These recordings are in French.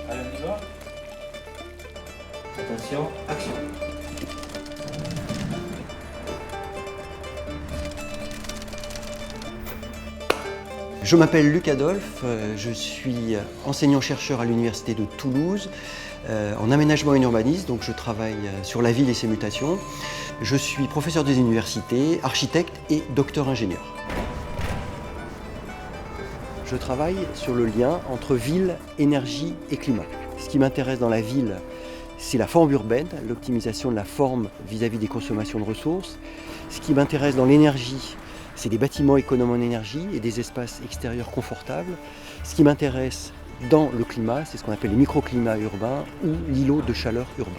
Allez, on y va. Attention, action. Je m'appelle Luc Adolphe, je suis enseignant-chercheur à l'Université de Toulouse en aménagement et urbanisme, donc je travaille sur la ville et ses mutations. Je suis professeur des universités, architecte et docteur ingénieur. Je travaille sur le lien entre ville, énergie et climat. Ce qui m'intéresse dans la ville, c'est la forme urbaine, l'optimisation de la forme vis-à-vis des consommations de ressources. Ce qui m'intéresse dans l'énergie, c'est des bâtiments économes en énergie et des espaces extérieurs confortables. Ce qui m'intéresse dans le climat, c'est ce qu'on appelle les microclimats urbains ou l'îlot de chaleur urbain.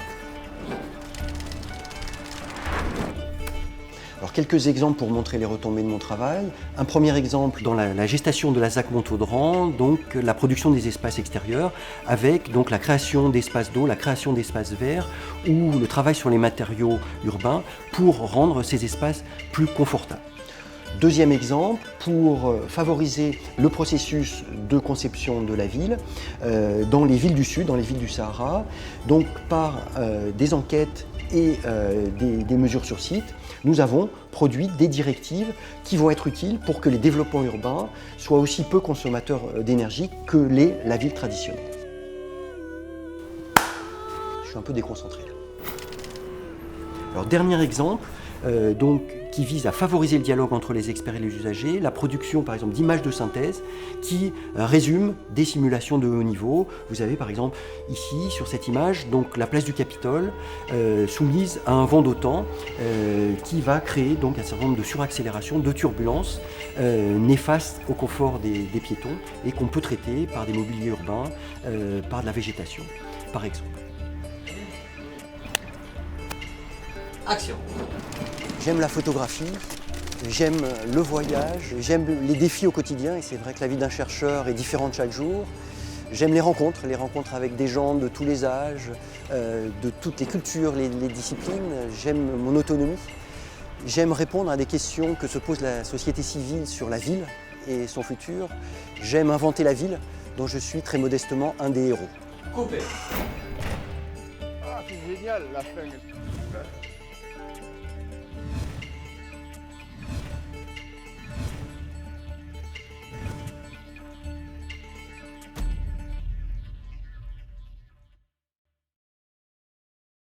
Alors, quelques exemples pour montrer les retombées de mon travail. Un premier exemple dans la gestation de la ZAC Montaudran, donc la production des espaces extérieurs avec donc la création d'espaces d'eau, la création d'espaces verts ou le travail sur les matériaux urbains pour rendre ces espaces plus confortables. Deuxième exemple, pour favoriser le processus de conception de la ville dans les villes du Sud, dans les villes du Sahara, donc par des enquêtes et des mesures sur site, nous avons produit des directives qui vont être utiles pour que les développements urbains soient aussi peu consommateurs d'énergie que la ville traditionnelle. Je suis un peu déconcentré là. Alors, dernier exemple, qui vise à favoriser le dialogue entre les experts et les usagers, la production par exemple d'images de synthèse qui résument des simulations de haut niveau. Vous avez par exemple ici sur cette image donc la place du Capitole soumise à un vent d'OTAN qui va créer donc un certain nombre de suraccélérations, de turbulences néfastes au confort des piétons et qu'on peut traiter par des mobiliers urbains, par de la végétation par exemple. Action. J'aime la photographie, j'aime le voyage, j'aime les défis au quotidien et c'est vrai que la vie d'un chercheur est différente chaque jour. J'aime les rencontres avec des gens de tous les âges, de toutes les cultures, les disciplines. J'aime mon autonomie. J'aime répondre à des questions que se pose la société civile sur la ville et son futur. J'aime inventer la ville dont je suis très modestement un des héros. Coupé. Ah, c'est génial la fin.